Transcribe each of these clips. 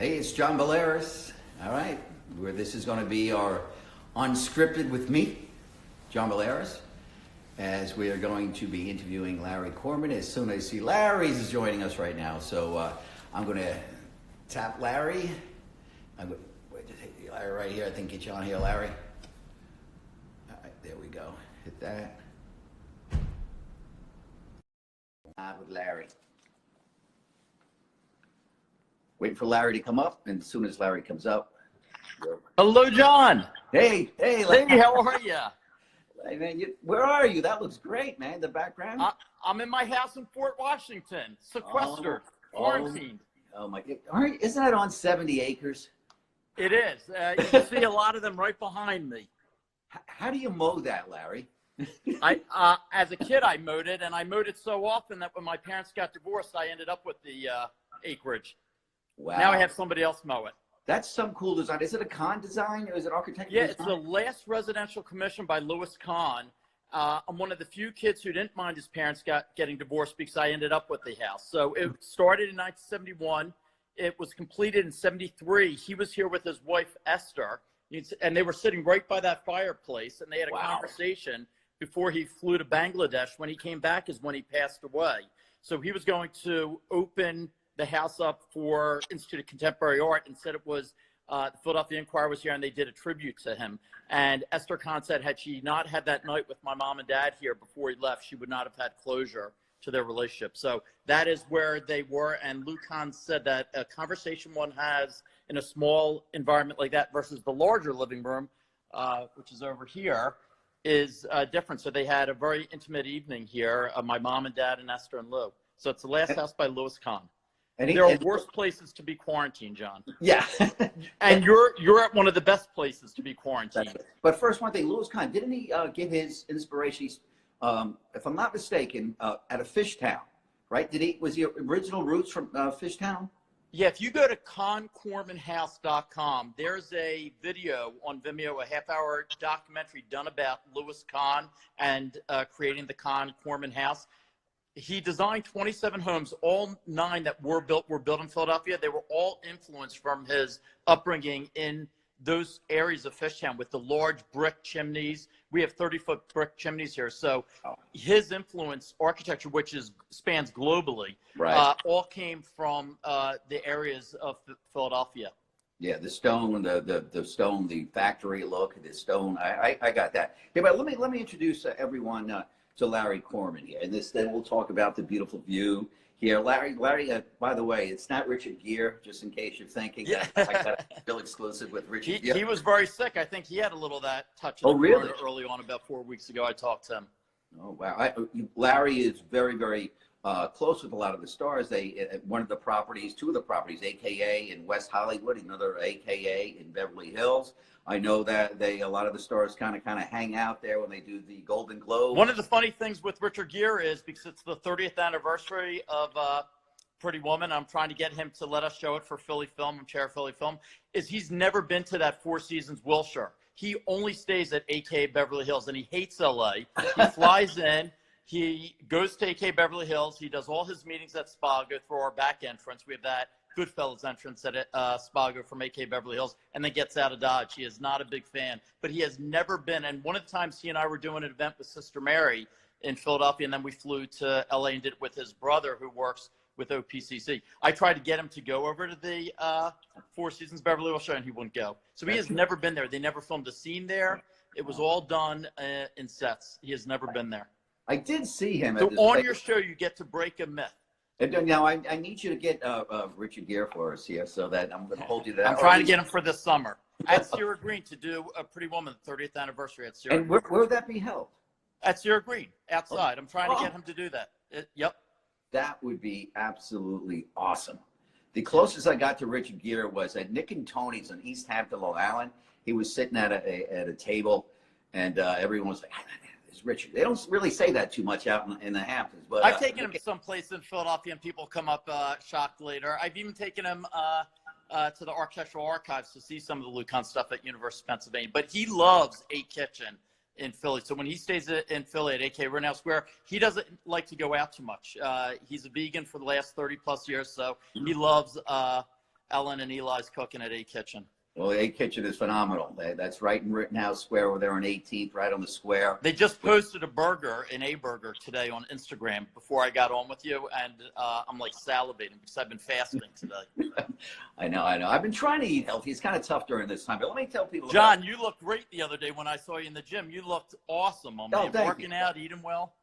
Hey, it's John Bolaris. All right, where this is going to be our Unscripted with me, John Bolaris, as we are going to be interviewing Larry Korman. As soon as I see Larry's joining us right now, so I'm going to tap Larry. I'm going to take Larry right here. I think get you on here, Larry. All right, there we go. Hit that. With Larry. Waiting for Larry to come up, and as soon as Larry comes up, hello, John. Hey, Larry. Hey, how are you? Hey, man, where are you? That looks great, man. The background. I'm in my house in Fort Washington, sequestered, quarantined. Oh my! Isn't that on 70 acres? It is. You can see a lot of them right behind me. How do you mow that, Larry? As a kid, I mowed it, and I mowed it so often that when my parents got divorced, I ended up with the acreage. Wow. Now I have somebody else mow it. That's some cool design. Is it a Kahn design or is it architecture? Yeah, design? it's the last residential commission by Louis Kahn. I'm one of the few kids who didn't mind his parents getting divorced because I ended up with the house. So it started in 1971. It was completed in 73. He was here with his wife, Esther, and they were sitting right by that fireplace, and they had a conversation before he flew to Bangladesh. When he came back is when he passed away. So he was going to open the house up for Institute of Contemporary Art, and said it was the Philadelphia Inquirer was here and they did a tribute to him. And Esther Kahn said had she not had that night with my mom and dad here before he left, she would not have had closure to their relationship. So that is where they were. And Lou Kahn said that a conversation one has in a small environment like that versus the larger living room, which is over here, is different. So they had a very intimate evening here, my mom and dad and Esther and Lou. So it's the last house by Louis Kahn. There are worse places to be quarantined, John. Yeah. And you're at one of the best places to be quarantined. But first, one thing, Louis Kahn, didn't he get his inspiration, if I'm not mistaken, at a Fishtown, right? Was he original roots from Fishtown? Yeah, if you go to KahnKormanHouse.com, there's a video on Vimeo, a half-hour documentary done about Louis Kahn and creating the Kahn Korman House. He designed 27 homes. All 9 that were built in Philadelphia. They were all influenced from his upbringing in those areas of Fishtown with the large brick chimneys. We have 30-foot brick chimneys here. So his influence, architecture, which spans globally, all came from the areas of Philadelphia. Yeah, the stone, the stone, the factory look, the stone. I got that. Yeah, but let me introduce everyone to Larry Korman here, and then we'll talk about the beautiful view here. Larry, by the way, it's not Richard Gere, just in case you're thinking that I got a real exclusive with Richard Gere. He was very sick. I think he had a little of that touch. Oh, really? Early on, about 4 weeks ago, I talked to him. Oh, wow. Larry is very, very close with a lot of the stars. One of the properties, 2 of the properties, AKA in West Hollywood, another AKA in Beverly Hills. I know that a lot of the stars kind of hang out there when they do the Golden Globe. One of the funny things with Richard Gere is because it's the 30th anniversary of Pretty Woman, I'm trying to get him to let us show it for Philly Film. I'm chair of Philly Film. Is he's never been to that Four Seasons Wilshire. He only stays at AKA Beverly Hills, and he hates LA. He flies in. He goes to AKA Beverly Hills. He does all his meetings at Spago through our back entrance. We have that Goodfellas entrance at Spago from AKA Beverly Hills, and then gets out of Dodge. He is not a big fan, but he has never been. And one of the times he and I were doing an event with Sister Mary in Philadelphia, and then we flew to LA and did it with his brother who works with OPCC. I tried to get him to go over to the Four Seasons Beverly Hills show, and he wouldn't go. So he has never been there. They never filmed a scene there. It was all done in sets. He has never been there. I did see him. So on your show, you get to break a myth. And now I need you to get Richard Gere for us here, so that I'm going to hold you to that. I'm trying to get him for this summer at Sierra Green to do a Pretty Woman 30th anniversary at Sierra. And where would that be held? At Sierra Green, outside. I'm trying to get him to do that. Yep. That would be absolutely awesome. The closest I got to Richard Gere was at Nick and Tony's on East Hampton, Long Island. He was sitting at a table, and everyone was like, "It's Richard." They don't really say that too much out in the Hamptons. But I've taken him someplace in Philadelphia, and people come up shocked later. I've even taken him to the Architectural Archives to see some of the Lou Kahn stuff at University of Pennsylvania. But he loves A Kitchen in Philly. So when he stays in Philly at AK Renow Square, he doesn't like to go out too much. He's a vegan for the last 30 plus years, so he loves Ellen and Eli's cooking at A Kitchen. Well, A Kitchen is phenomenal. That's right in Rittenhouse Square over there on 18th, right on the square. They just posted a burger, an A burger, today on Instagram before I got on with you, and I'm like salivating because I've been fasting today. I know. I've been trying to eat healthy. It's kind of tough during this time, but let me tell people. John, you looked great the other day when I saw you in the gym. You looked awesome, man. Working out, eating well.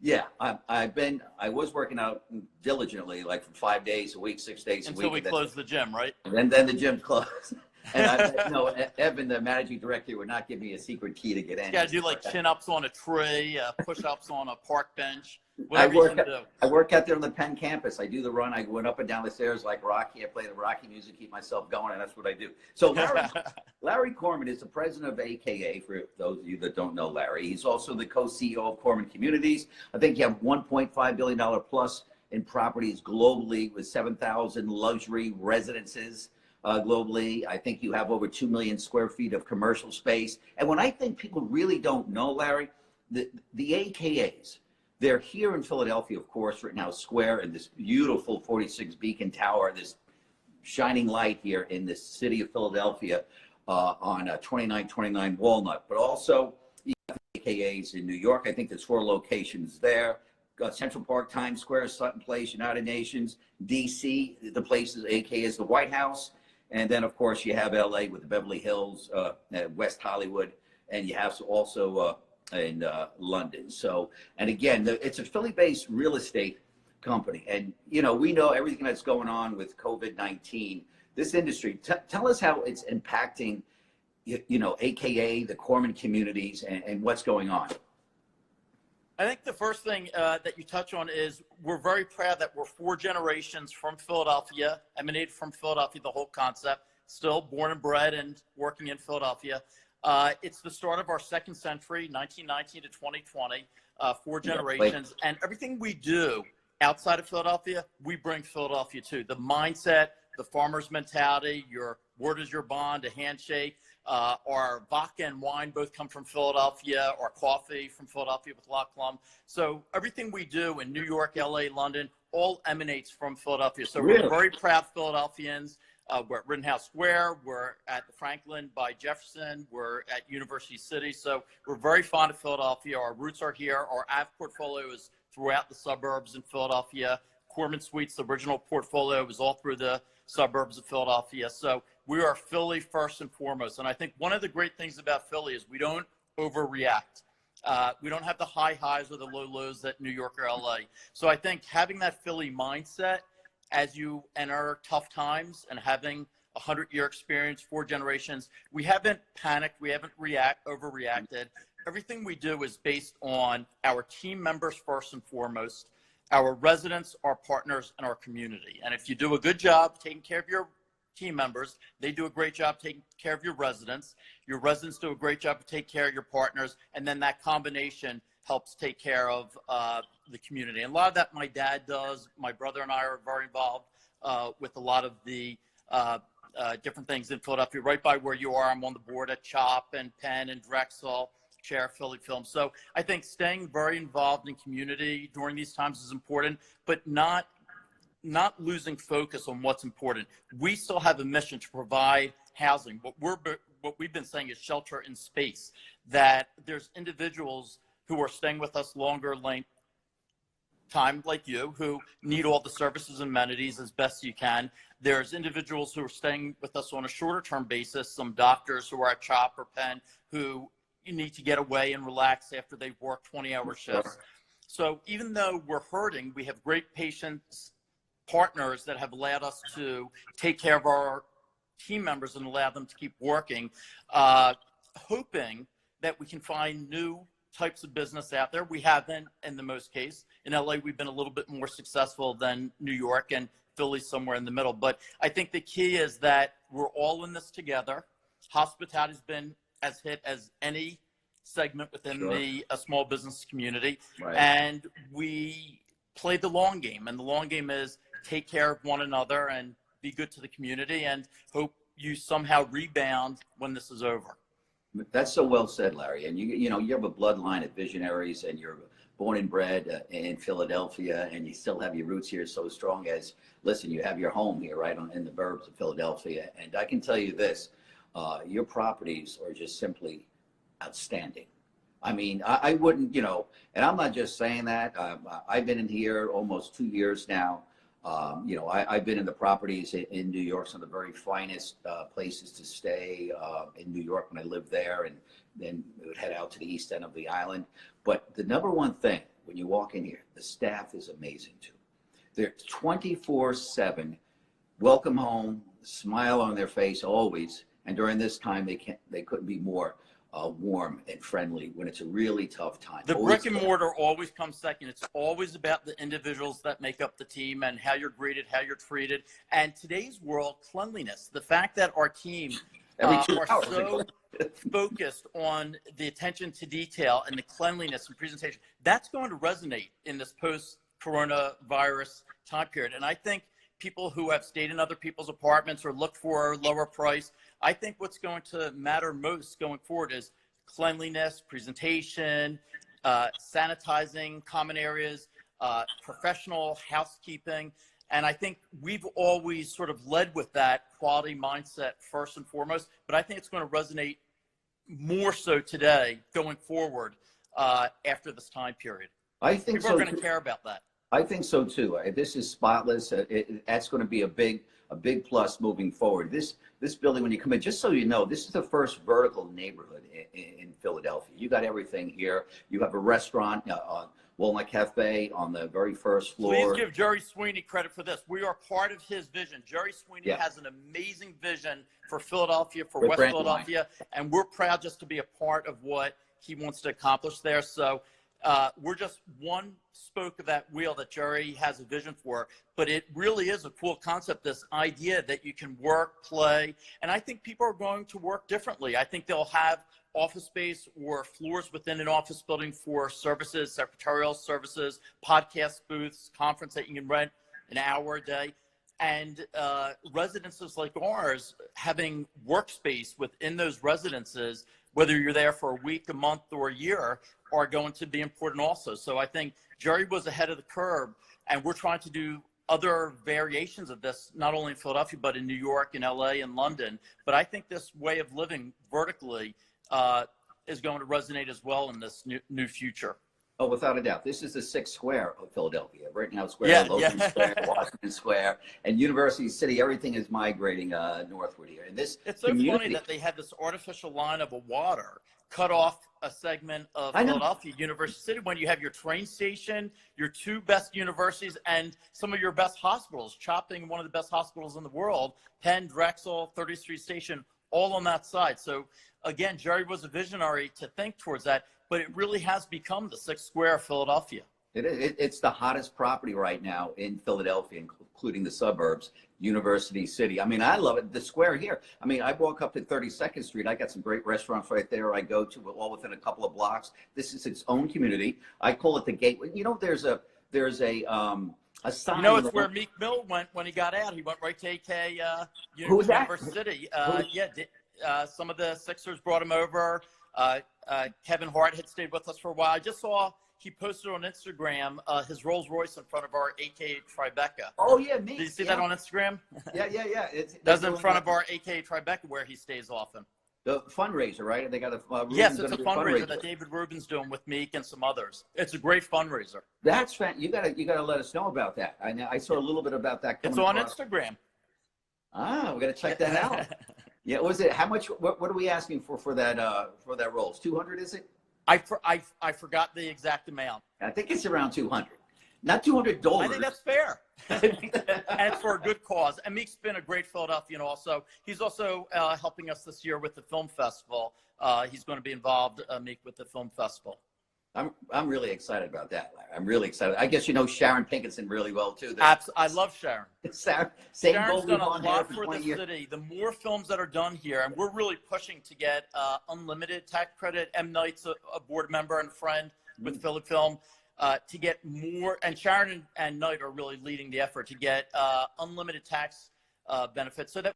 Yeah, I was working out diligently, like for 5 days a week, 6 days a week. Until we closed the gym, right? And then the gym closed. And Evan, the managing director, would not give me a secret key to get in. You got to do like chin-ups on a tree, push-ups on a park bench. I work out there on the Penn campus. I do the run. I went up and down the stairs like Rocky. I play the Rocky music, keep myself going, and that's what I do. So Larry Korman is the president of AKA, for those of you that don't know Larry. He's also the co-CEO of Korman Communities. I think you have $1.5 billion plus in properties globally with 7,000 luxury residences. Globally, I think you have over 2 million square feet of commercial space. And when I think people really don't know, Larry, the AKAs, they're here in Philadelphia, of course, Rittenhouse Square, in this beautiful 46 Beacon Tower, this shining light here in the city of Philadelphia on 2929 Walnut. But also, you have AKAs in New York. I think there's 4 locations there. Central Park, Times Square, Sutton Place, United Nations, D.C., the places, AKA is the White House. And then, of course, you have L.A. with the Beverly Hills, West Hollywood, and you have also in London. So, and again, it's a Philly-based real estate company. And, we know everything that's going on with COVID-19. This industry, tell us how it's impacting, AKA, the Korman communities, and what's going on. I think the first thing that you touch on is we're very proud that we're 4 generations from Philadelphia, emanated from Philadelphia, the whole concept, still born and bred and working in Philadelphia. It's the start of our 2nd century, 1919 to 2020, 4 generations. And everything we do outside of Philadelphia, we bring Philadelphia to. The mindset, the farmer's mentality, your word is your bond, a handshake. Our vodka and wine both come from Philadelphia, our coffee from Philadelphia with La Clum. So everything we do in New York, LA, London, all emanates from Philadelphia. So we're very proud Philadelphians. We're at Rittenhouse Square. We're at the Franklin by Jefferson. We're at University City. So we're very fond of Philadelphia. Our roots are here. Our Ave portfolio is throughout the suburbs in Philadelphia. Korman Suites, the original portfolio, was all through the suburbs of Philadelphia. So we are Philly first and foremost. And I think one of the great things about Philly is we don't overreact. We don't have the high highs or the low lows that New York or LA. So I think having that Philly mindset as you enter tough times and having a 100-year experience, 4 generations, we haven't panicked. We haven't overreacted. Everything we do is based on our team members first and foremost, our residents, our partners, and our community. And if you do a good job taking care of your team members, they do a great job taking care of your residents do a great job to take care of your partners, and then that combination helps take care of the community. And a lot of that my dad does. My brother and I are very involved with a lot of the different things in Philadelphia. Right by where you are, I'm on the board at CHOP and Penn and Drexel, chair Philly Film. So I think staying very involved in community during these times is important, but not losing focus on what's important. We still have a mission to provide housing. What we've been saying is shelter in space, that there's individuals who are staying with us longer length time, like you, who need all the services and amenities as best you can. There's individuals who are staying with us on a shorter term basis, some doctors who are at CHOP or Penn who you need to get away and relax after they've worked 20-hour shifts. So even though we're hurting, we have great patients, partners that have allowed us to take care of our team members and allow them to keep working, hoping that we can find new types of business out there. We haven't in the most case. In LA, we've been a little bit more successful than New York, and Philly somewhere in the middle. But I think the key is that we're all in this together. Hospitality's been as hit as any segment within the small business community. Right. And we play the long game. And the long game is take care of one another and be good to the community and hope you somehow rebound when this is over. That's so well said, Larry. And you have a bloodline of visionaries, and you're born and bred in Philadelphia, and you still have your roots here so strong as, listen, you have your home here, right, in the burbs of Philadelphia. And I can tell you this, your properties are just simply outstanding. I mean, I wouldn't, you know, and I'm not just saying that. I've been in here almost 2 years now. You know, I've been in the properties in New York, some of the very finest places to stay in New York when I lived there, and then we would head out to the east end of the island. But the number one thing when you walk in here, the staff is amazing too. They're 24/7, welcome home, smile on their face always. And during this time, they couldn't be more warm and friendly when it's a really tough time. The brick and mortar always comes second. It's always about the individuals that make up the team and how you're greeted, how you're treated. And today's world, cleanliness, the fact that our team are so focused on the attention to detail and the cleanliness and presentation, that's going to resonate in this post-coronavirus time period. And I think people who have stayed in other people's apartments or looked for a lower price, I think what's going to matter most going forward is cleanliness, presentation, sanitizing common areas, professional housekeeping. And I think we've always sort of led with that quality mindset first and foremost, but I think it's going to resonate more so today going forward after this time period. I think people are going to care about that. I think so too. This is spotless. That's going to be a big plus moving forward. This building, when you come in, just so you know, this is the first vertical neighborhood in Philadelphia. You got everything here. You have a restaurant, Walnut Cafe on the very first floor. Please give Jerry Sweeney credit for this. We are part of his vision. Jerry Sweeney has an amazing vision for Philadelphia, for West Philadelphia, and we're proud just to be a part of what he wants to accomplish there. So we're just one spoke of that wheel that Jerry has a vision for, but it really is a cool concept, this idea that you can work, play, and I think people are going to work differently. I think they'll have office space or floors within an office building for services, secretarial services, podcast booths, conference that you can rent an hour a day, and residences like ours having workspace within those residences, whether you're there for a week, a month, or a year, are going to be important also. So I think Jerry was ahead of the curve, and we're trying to do other variations of this, not only in Philadelphia, but in New York and LA and London. But I think this way of living vertically is going to resonate as well in this new future. Oh, without a doubt. This is the 6th square of Philadelphia. Rittenhouse Square, Logan Square, Washington Square, and University City. Everything is migrating northward here. And this it's so funny that they had this artificial line of a water cut off a segment of Philadelphia, University City, when you have your train station, your 2 best universities, and some of your best hospitals, chopping one of the best hospitals in the world, Penn, Drexel, 30th Street Station, all on that side. So again, Jerry was a visionary to think towards that, but it really has become the 6th square of Philadelphia. It's the hottest property right now in Philadelphia, including the suburbs, University City. I mean, I love it. The square here. I mean, I walk up to 32nd Street. I got some great restaurants right there. I go to all within a couple of blocks. This is its own community. I call it the gateway. You know, there's a sign. You know, it's where Meek Mill went when he got out. He went right to AK University City. Some of the Sixers brought him over. Kevin Hart had stayed with us for a while. I just saw he posted on Instagram his Rolls Royce in front of our AK Tribeca. Oh, yeah, me. Did you see that on Instagram? Yeah. That's in front of our AK Tribeca where he stays often. The fundraiser, right? They got a yes, it's a fundraiser that David Rubin's doing with Meek and some others. It's a great fundraiser. That's you gotta let us know about that. I saw a little bit about that. It's on Instagram. Ah, we gotta check that out. Yeah, was it? How much? What are we asking for that Rolls? 200, is it? I forgot the exact amount. I think it's around 200, not $200. I think that's fair, and it's for a good cause. And Meek's been a great Philadelphian. Also, he's also helping us this year with the film festival. He's going to be involved, Meek, with the film festival. I'm really excited about that, Larry. I'm really excited. I guess you know Sharon Pinkerton really well too. I love Sharon. Sharon's done a lot for the city. The more films that are done here, and we're really pushing to get unlimited tax credit. M. Knight's a board member and friend with Philip Film to get more. And Sharon and Knight are really leading the effort to get unlimited tax benefits. So that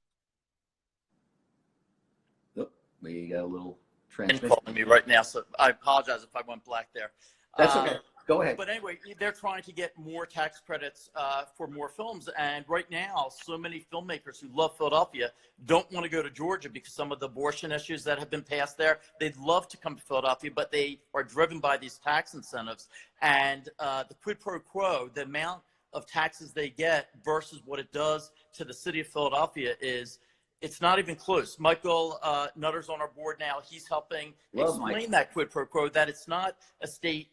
we got a little. Calling me right now, so I apologize if I went black there. That's okay. Go ahead. But anyway, they're trying to get more tax credits for more films. And right now, so many filmmakers who love Philadelphia don't want to go to Georgia because some of the abortion issues that have been passed there. They'd love to come to Philadelphia, but they are driven by these tax incentives. And the quid pro quo, the amount of taxes they get versus what it does to the city of Philadelphia it's not even close. Michael Nutter's on our board now. He's helping explain that quid pro quo, that it's not a state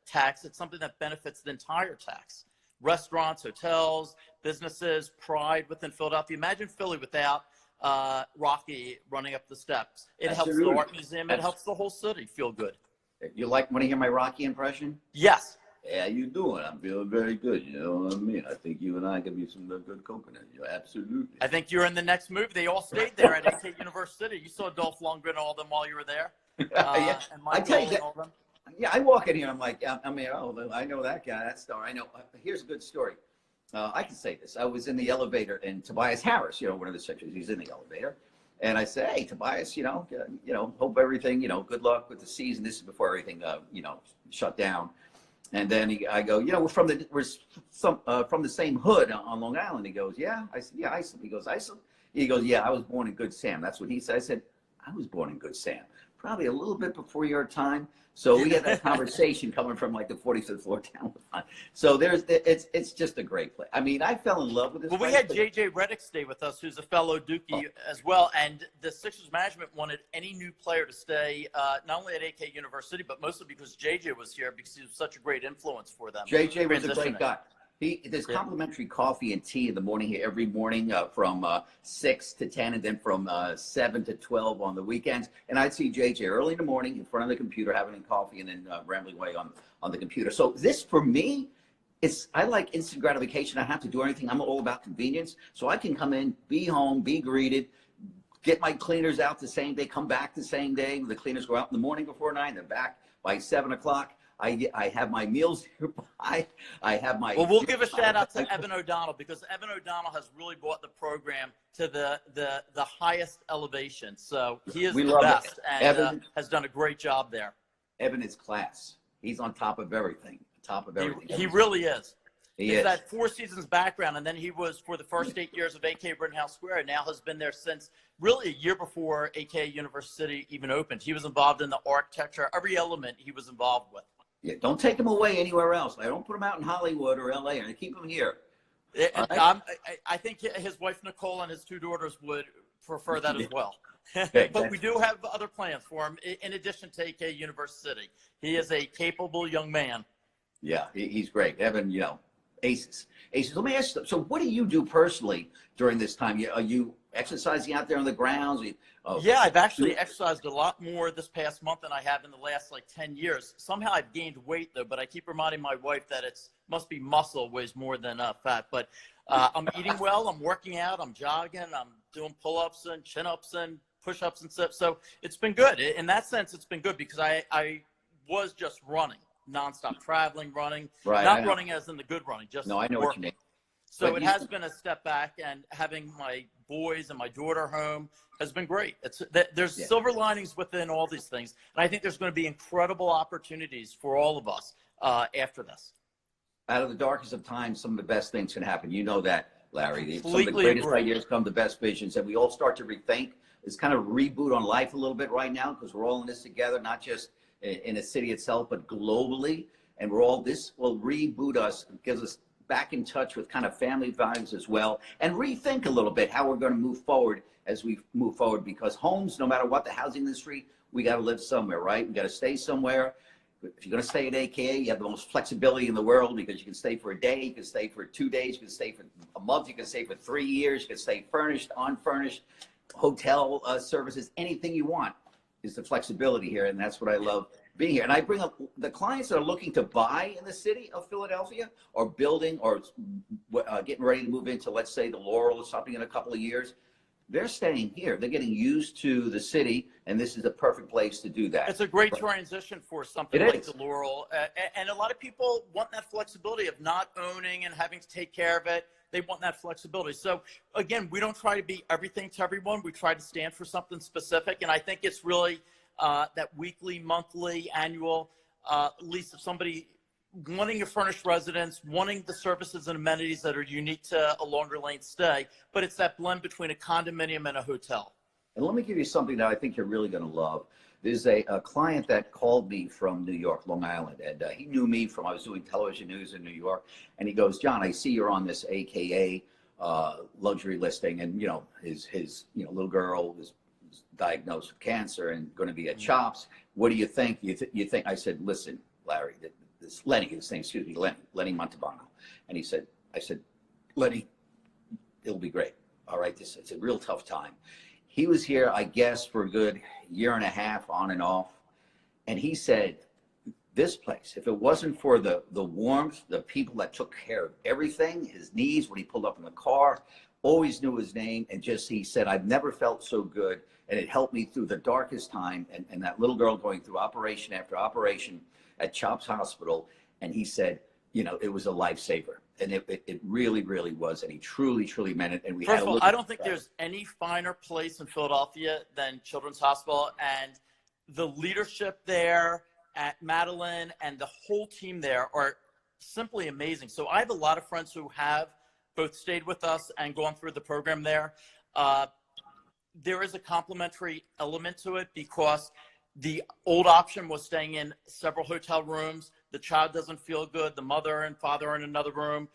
tax. It's something that benefits the entire tax. Restaurants, hotels, businesses, pride within Philadelphia. Imagine Philly without Rocky running up the steps. It helps the art museum. It helps the whole city feel good. You want to hear my Rocky impression? Yes. How you doing? I'm feeling very good. You know what I mean? I think you and I can be some good coconut. Absolutely. I think you're in the next movie. They all stayed there at AK University. You saw Dolph Lundgren and all them while you were there. Yeah. And I tell you Michael and all them. Yeah, I walk in here. I'm like, I mean, oh, I know that guy, that star. I know. Here's a good story. I can say this. I was in the elevator, and Tobias Harris, one of the secretaries, he's in the elevator, and I say, hey, Tobias, hope everything, good luck with the season. This is before everything, shut down. And then I go, we're from the same hood on Long Island. He goes, yeah. I said, yeah, Iceland. He goes, Iceland. He goes, yeah, I was born in Good Sam. That's what he said. I said, I was born in Good Sam, probably a little bit before your time. So we had that conversation coming from like the 45th floor down. So it's just a great play. I mean, I fell in love with this. Well, we had JJ Redick stay with us, who's a fellow Dookie as well. And the Sixers management wanted any new player to stay, not only at AK University, but mostly because JJ was here because he was such a great influence for them. JJ was a great guy. There's complimentary coffee and tea in the morning here every morning from 6 to 10 and then from 7 to 12 on the weekends. And I'd see JJ early in the morning in front of the computer having coffee and then rambling away on the computer. So this, for me, I like instant gratification. I don't have to do anything. I'm all about convenience. So I can come in, be home, be greeted, get my cleaners out the same day, come back the same day. The cleaners go out in the morning before 9. They're back by 7 o'clock. I have my meals nearby. I have my. Well, we'll give a shout out to Evan O'Donnell because Evan O'Donnell has really brought the program to the highest elevation. So he is the best and has done a great job there. Evan is class. He's on top of everything. He really is. He's that 4 seasons background, and then he was for the first 8 years of AK Rittenhouse Square, and now has been there since really a year before AK University even opened. He was involved in the architecture, every element he was involved with. Yeah, don't take him away anywhere else. I don't put him out in Hollywood or LA. I keep him here. I think his wife Nicole and his 2 daughters would prefer that as well. But we do have other plans for him in addition to AK University. He is a capable young man. Yeah, he's great. Evan, aces. Let me ask you, so what do you do personally during this time? Are you exercising out there on the grounds? Yeah, I've actually exercised a lot more this past month than I have in the last 10 years. Somehow I've gained weight though, but I keep reminding my wife that must be muscle weighs more than fat. But I'm eating well, I'm working out, I'm jogging, I'm doing pull-ups and chin-ups and push-ups and stuff. So it's been good. In that sense, it's been good because I was just running. Nonstop traveling, running, right, not running as in the good running, just I know working. what you mean. So it has been a step back, and having my boys and my daughter home has been great. There's silver linings within all these things, and I think there's going to be incredible opportunities for all of us after this. Out of the darkest of times, some of the best things can happen. You know that, Larry. Some of the Completely greatest agree. ideas come the best visions, and we all start to rethink. It's kind of reboot on life a little bit right now because we're all in this together, not just in a city itself, but globally. And this will reboot us, gives us back in touch with kind of family values as well, and rethink a little bit how we're going to move forward as we move forward, because homes, no matter what the housing industry, we got to live somewhere, right? We got to stay somewhere. If you're going to stay at AKA, you have the most flexibility in the world because you can stay for a day, you can stay for 2 days, you can stay for a month, you can stay for 3 years, you can stay furnished, unfurnished, hotel services, anything you want is the flexibility here, and that's what I love being here. And I bring up the clients that are looking to buy in the city of Philadelphia or building or getting ready to move into, let's say, the Laurel or something in a couple of years. They're staying here. They're getting used to the city, and this is the perfect place to do that. It's a great transition for something like the Laurel. And a lot of people want that flexibility of not owning and having to take care of it. They want that flexibility. So, again, we don't try to be everything to everyone. We try to stand for something specific, and I think it's really that weekly, monthly, annual lease. If somebody wanting a furnished residence, wanting the services and amenities that are unique to a longer lane stay, but it's that blend between a condominium and a hotel. And let me give you something that I think you're really going to love. There's a client that called me from New York, Long Island, and he knew me from, I was doing television news in New York, and he goes, John, I see you're on this AKA luxury listing, and, his little girl was diagnosed with cancer and going to be at CHOPS. What do you think? You think? I said, listen, Larry, this Lenny, his name, excuse me, Lenny Montalbano. And I said, Lenny, it'll be great. All right, it's a real tough time. He was here, I guess, for a good year and a half on and off. And he said, this place, if it wasn't for the warmth, the people that took care of everything, his needs when he pulled up in the car, always knew his name. And he said, I've never felt so good. And it helped me through the darkest time. And that little girl going through operation after operation at CHOPS Hospital. And he said, it was a lifesaver. And it really, really was. And he truly, truly meant it. And we First had of all, I don't think there's any finer place in Philadelphia than Children's Hospital. And the leadership there at Madeline and the whole team there are simply amazing. So I have a lot of friends who have both stayed with us and gone through the program there. There is a complimentary element to it because the old option was staying in several hotel rooms. The child doesn't feel good. The mother and father are in another room.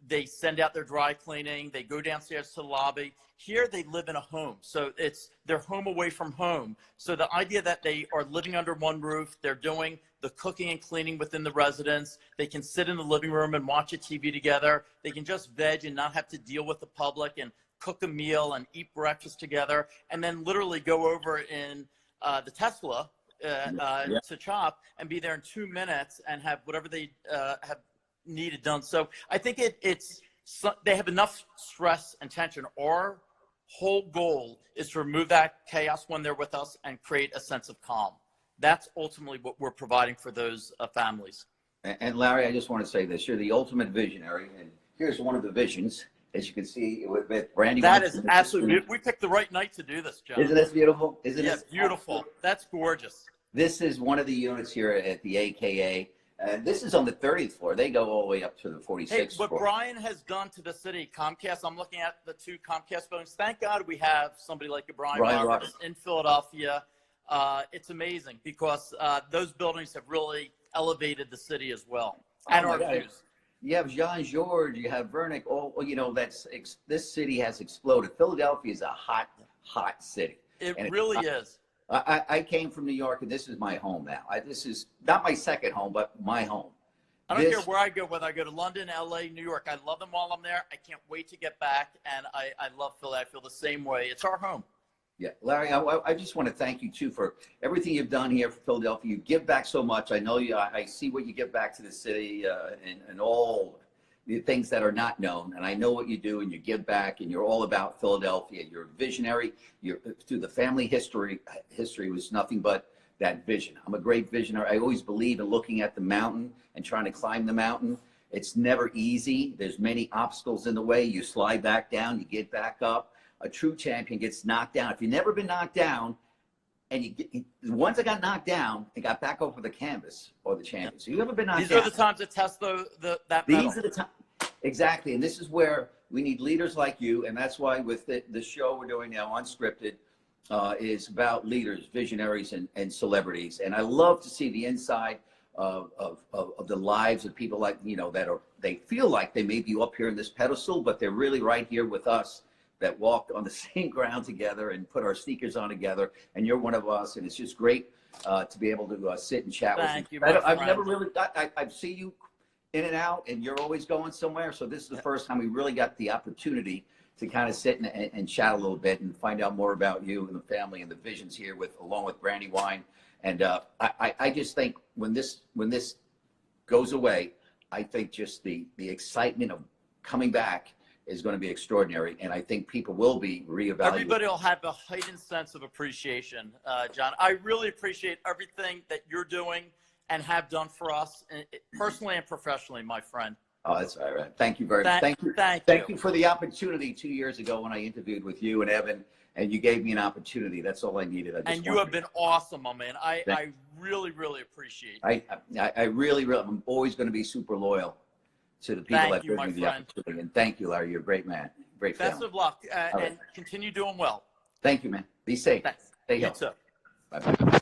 They send out their dry cleaning. They go downstairs to the lobby. Here they live in a home. So it's their home away from home. So the idea that they are living under one roof, they're doing the cooking and cleaning within the residence. They can sit in the living room and watch a TV together. They can just veg and not have to deal with the public and cook a meal and eat breakfast together. And then literally go over in the Tesla to CHOP and be there in 2 minutes and have whatever they have needed done. So I think they have enough stress and tension. Our whole goal is to remove that chaos when they're with us and create a sense of calm. That's ultimately what we're providing for those families. And Larry, I just want to say this. You're the ultimate visionary. And here's one of the visions, as you can see with Brandy. That is absolutely, we picked the right night to do this, John. Isn't this beautiful? Isn't it? Beautiful. That's gorgeous. This is one of the units here at the AKA. And this is on the 30th floor. They go all the way up to the 46th floor. What Brian has done to the city, Comcast, I'm looking at the 2 Comcast buildings. Thank God we have somebody like Brian Roberts in Philadelphia. It's amazing because those buildings have really elevated the city as well. And our views. You have Jean-Georges, you have Vernick. This city has exploded. Philadelphia is a hot, hot city. It really is. I came from New York, and this is my home now. This is not my second home, but my home. I don't care where I go, whether I go to London, LA, New York. I love them while I'm there. I can't wait to get back, and I love Philly. I feel the same way. It's our home. Yeah, Larry, I just want to thank you, too, for everything you've done here for Philadelphia. You give back so much. I know I see what you give back to the city and all the things that are not known. And I know what you do, and you give back, and you're all about Philadelphia. You're a visionary. Through the family history was nothing but that vision. I'm a great visionary. I always believe in looking at the mountain and trying to climb the mountain. It's never easy. There's many obstacles in the way. You slide back down, you get back up. A true champion gets knocked down. If you've never been knocked down, and once I got knocked down, I got back over the canvas or the champion. So you ever been knocked down? These are the times to test that medal. These are the times. Exactly. And this is where we need leaders like you. And that's why with the show we're doing now, Unscripted, is about leaders, visionaries, and celebrities. And I love to see the inside of the lives of people like, they feel like they may be up here in this pedestal, but they're really right here with us, that walked on the same ground together and put our sneakers on together. And you're one of us. And it's just great to be able to sit and chat with you. I've never really, I see you in and out, and you're always going somewhere. So this is the first time we really got the opportunity to kind of sit and chat a little bit and find out more about you and the family and the visions here along with Brandywine. And I just think when this goes away, I think just the excitement of coming back is going to be extraordinary. And I think people will be reevaluating. Everybody will have a heightened sense of appreciation, John. I really appreciate everything that you're doing and have done for us, personally and professionally, my friend. Oh, that's all right. Thank you very much. Thank you for the opportunity 2 years ago when I interviewed with you and Evan, and you gave me an opportunity. That's all I needed. And you have been awesome, my man. I really, really appreciate it. I really, I'm always going to be super loyal to the people Thank that you, give my me the friend. opportunity. And thank you, Larry. You're a great man. Great family. Best of luck, All right. and continue doing well. Thank you, man. Be safe. Thanks. Stay You healthy. too. Bye-bye.